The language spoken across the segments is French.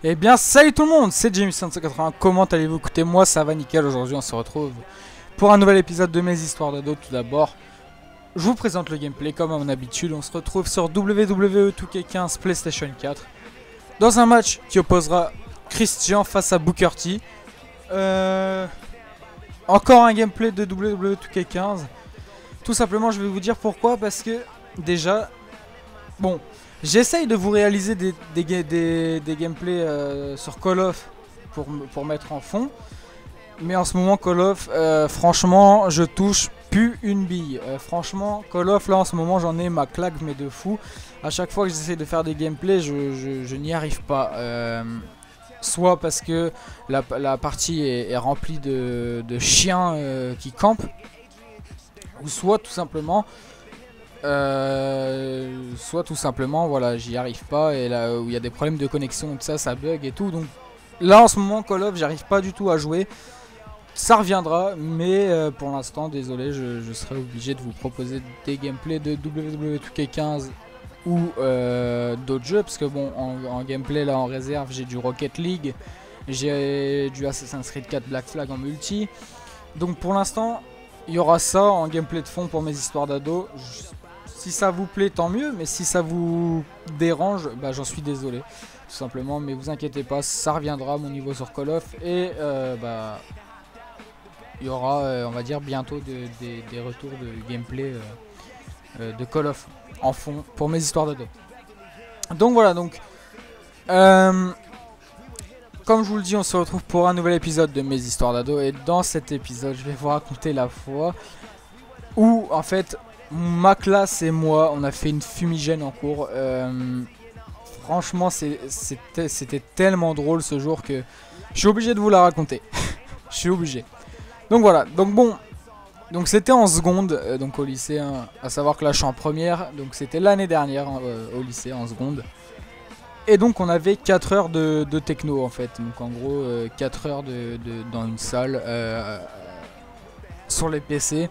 Eh bien salut tout le monde, c'est Jamie580, comment allez-vous? Écoutez, moi ça va nickel. Aujourd'hui on se retrouve pour un nouvel épisode de mes histoires d'ado. Tout d'abord, je vous présente le gameplay comme à mon habitude. On se retrouve sur WWE 2K15 PlayStation 4 dans un match qui opposera Christian face à Booker T. Encore un gameplay de WWE 2K15. Tout simplement, je vais vous dire pourquoi, parce que déjà, bon, j'essaye de vous réaliser des gameplays sur Call of pour mettre en fond. Mais en ce moment, Call of, franchement, je touche plus une bille. Franchement, Call of, là, en ce moment, j'en ai ma claque, mais de fou. À chaque fois que j'essaie de faire des gameplays, je n'y arrive pas. Soit parce que la partie est remplie de chiens qui campent. Ou soit tout simplement... voilà, j'y arrive pas, et là où il y a des problèmes de connexion, tout ça, ça bug et tout. Donc là en ce moment, Call of, j'arrive pas du tout à jouer. Ça reviendra, mais pour l'instant, désolé, je serai obligé de vous proposer des gameplays de WWE 2K15 ou d'autres jeux, parce que bon, en gameplay là en réserve, j'ai du Rocket League, j'ai du Assassin's Creed 4 Black Flag en multi. Donc pour l'instant, il y aura ça en gameplay de fond pour mes histoires d'ado. Si ça vous plaît, tant mieux, mais si ça vous dérange, bah j'en suis désolé, tout simplement. Mais vous inquiétez pas, ça reviendra à mon niveau sur Call of, et bah il y aura, on va dire, bientôt des retours de gameplay de Call of en fond pour mes histoires d'ado. Donc voilà, donc comme je vous le dis, on se retrouve pour un nouvel épisode de mes histoires d'ado. Et dans cet épisode, je vais vous raconter la fois où en fait ma classe et moi, on a fait une fumigène en cours. Franchement, c'était tellement drôle ce jour que je suis obligé de vous la raconter. Je suis obligé. Donc voilà, donc bon, donc c'était en seconde, donc au lycée, hein, à savoir que là je suis en première, donc c'était l'année dernière au lycée en seconde. Et donc on avait 4 heures de techno en fait, donc en gros 4 heures dans une salle sur les PC.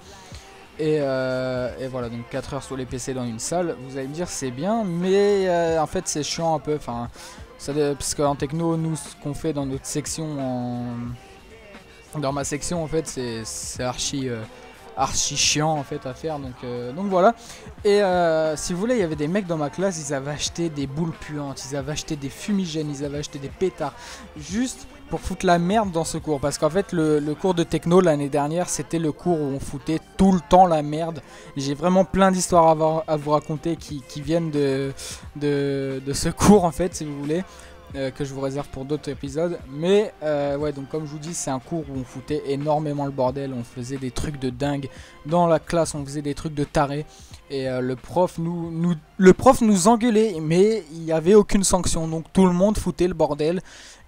Et voilà, donc 4 heures sur les PC dans une salle. Vous allez me dire c'est bien, mais en fait c'est chiant un peu, enfin, parce qu'en techno, nous ce qu'on fait dans notre section, dans ma section en fait, c'est archi chiant en fait à faire, donc voilà. Et si vous voulez, il y avait des mecs dans ma classe, ils avaient acheté des boules puantes, ils avaient acheté des fumigènes, ils avaient acheté des pétards, juste pour foutre la merde dans ce cours. Parce qu'en fait le cours de techno l'année dernière, c'était le cours où on foutait tout le temps la merde. J'ai vraiment plein d'histoires à vous raconter qui viennent de ce cours en fait, si vous voulez. Que je vous réserve pour d'autres épisodes. Mais ouais, donc comme je vous dis, c'est un cours où on foutait énormément le bordel. On faisait des trucs de dingue dans la classe, on faisait des trucs de taré. Et le prof nous engueulait, mais il n'y avait aucune sanction. Donc tout le monde foutait le bordel,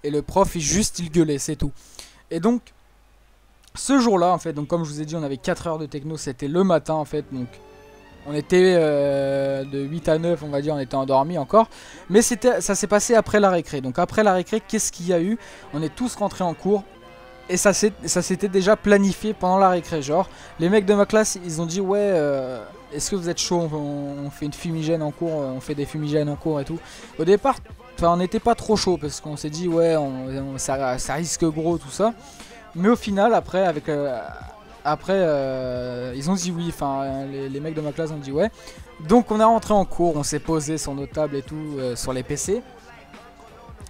et le prof il gueulait, c'est tout. Et donc ce jour là en fait, donc comme je vous ai dit, on avait 4 heures de techno, c'était le matin en fait. Donc on était de 8 à 9, on va dire, on était endormis encore. Mais ça s'est passé après la récré. Donc après la récré, qu'est-ce qu'il y a eu? On est tous rentrés en cours. Et ça s'était déjà planifié pendant la récré. Genre, les mecs de ma classe, ils ont dit, ouais, est-ce que vous êtes chaud, on fait une fumigène en cours, on fait des fumigènes en cours et tout. Au départ, on n'était pas trop chaud, parce qu'on s'est dit, ouais, ça risque gros, tout ça. Mais au final, après, ils ont dit oui, enfin les mecs de ma classe ont dit ouais. Donc on est rentré en cours, on s'est posé sur nos tables et tout, sur les PC.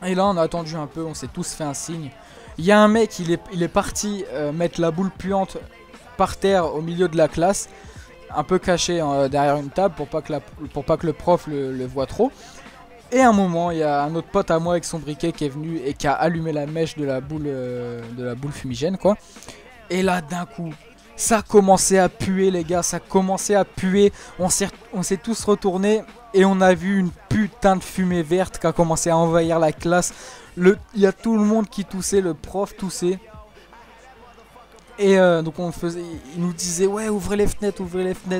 Et là on a attendu un peu, on s'est tous fait un signe. Il y a un mec, il est parti mettre la boule puante par terre au milieu de la classe, un peu caché derrière une table pour pas que le prof le voit trop. Et à un moment, il y a un autre pote à moi avec son briquet qui est venu et qui a allumé la mèche de la boule fumigène, quoi. Et là d'un coup, ça a commencé à puer les gars, ça a commencé à puer. On s'est tous retournés et on a vu une putain de fumée verte qui a commencé à envahir la classe. Il y a tout le monde qui toussait, le prof toussait. Et donc il nous disait ouais, ouvrez les fenêtres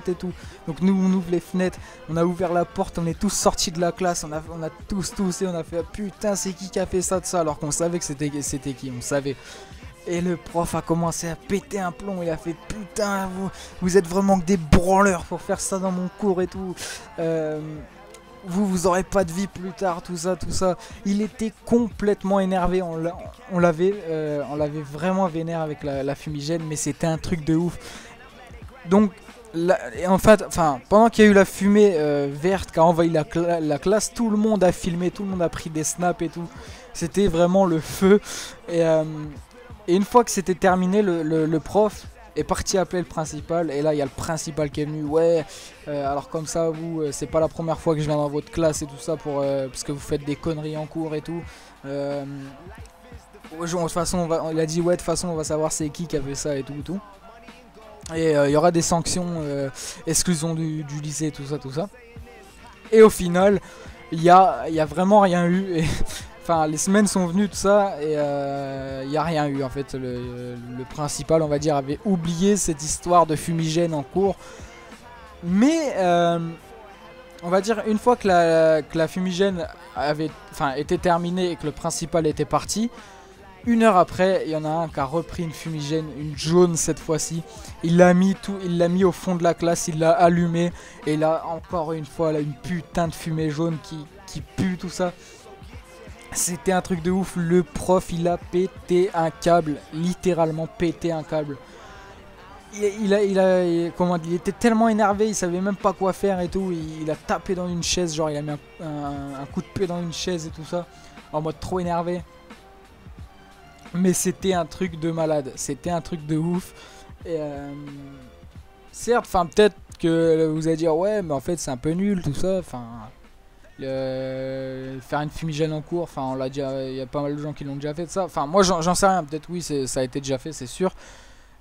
et tout. Donc nous on ouvre les fenêtres, on a ouvert la porte, on est tous sortis de la classe, on a tous toussé, on a fait putain c'est qui a fait ça de ça, alors qu'on savait que c'était qui, on savait. Et le prof a commencé à péter un plomb, il a fait putain vous êtes vraiment que des branleurs pour faire ça dans mon cours et tout. vous aurez pas de vie plus tard, tout ça, tout ça. Il était complètement énervé, on l'avait vraiment vénère avec la fumigène, mais c'était un truc de ouf. Donc, en fait, pendant qu'il y a eu la fumée verte qui a envahi la classe, tout le monde a filmé, tout le monde a pris des snaps et tout. C'était vraiment le feu. Et une fois que c'était terminé, le prof est parti appeler le principal. Et là, il y a le principal qui est venu. Ouais, alors comme ça, vous, c'est pas la première fois que je viens dans votre classe et tout ça parce que vous faites des conneries en cours et tout. De toute façon, il a dit ouais, de toute façon, on va savoir c'est qui a fait ça et tout. Et il y aura des sanctions, exclusion du lycée, tout ça. Et au final, il y a vraiment rien eu. Enfin, les semaines sont venues, tout ça, et il n'y a rien eu. En fait, le principal, on va dire, avait oublié cette histoire de fumigène en cours. Mais, on va dire, une fois que la fumigène était terminée et que le principal était parti, 1 heure après, il y en a un qui a repris une fumigène, une jaune cette fois-ci. Il l'a mis au fond de la classe, il l'a allumé. Et là, encore une fois, là, une putain de fumée jaune qui pue, tout ça. C'était un truc de ouf. Le prof, il a pété un câble, littéralement pété un câble. Il était tellement énervé, il savait même pas quoi faire et tout. Il a tapé dans une chaise, genre il a mis un coup de pied dans une chaise et tout ça, en mode trop énervé. Mais c'était un truc de malade, c'était un truc de ouf. Et certes, peut-être que vous allez dire ouais, mais en fait c'est un peu nul tout ça. Faire une fumigène en cours, on l'a déjà, il y a pas mal de gens qui l'ont déjà fait de ça. Moi j'en sais rien, peut-être oui, ça a été déjà fait, c'est sûr.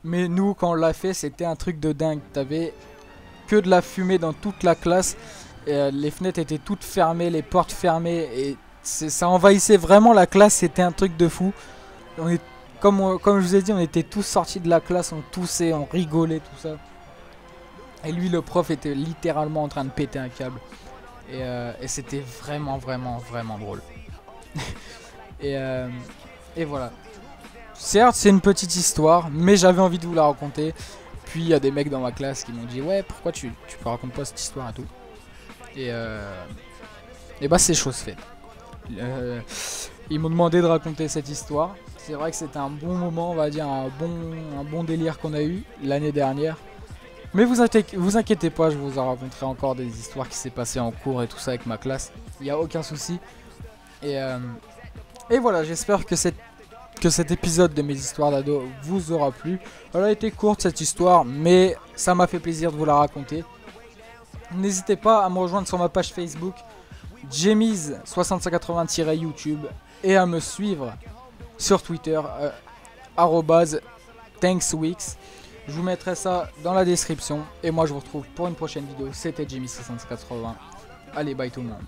Mais nous, quand on l'a fait, c'était un truc de dingue. T'avais que de la fumée dans toute la classe. Et, les fenêtres étaient toutes fermées, les portes fermées, et ça envahissait vraiment la classe. C'était un truc de fou. Comme je vous ai dit, on était tous sortis de la classe, on toussait, on rigolait, tout ça. Et lui, le prof, était littéralement en train de péter un câble. Et c'était vraiment drôle. et voilà. Certes, c'est une petite histoire, mais j'avais envie de vous la raconter. Puis il y a des mecs dans ma classe qui m'ont dit ouais, pourquoi tu me racontes pas cette histoire et tout. Et bah c'est chose faite. Ils m'ont demandé de raconter cette histoire. C'est vrai que c'était un bon moment, on va dire un bon délire qu'on a eu l'année dernière. Mais vous inquiétez pas, je vous en raconterai encore des histoires qui s'est passées en cours et tout ça avec ma classe. Il n'y a aucun souci. Et voilà, j'espère que cet épisode de mes histoires d'ado vous aura plu. Elle a été courte cette histoire, mais ça m'a fait plaisir de vous la raconter. N'hésitez pas à me rejoindre sur ma page Facebook Jemiz6580-YouTube et à me suivre sur Twitter @thanksweeks. Je vous mettrai ça dans la description. Et moi je vous retrouve pour une prochaine vidéo. C'était Jemiz6580. Allez, bye tout le monde.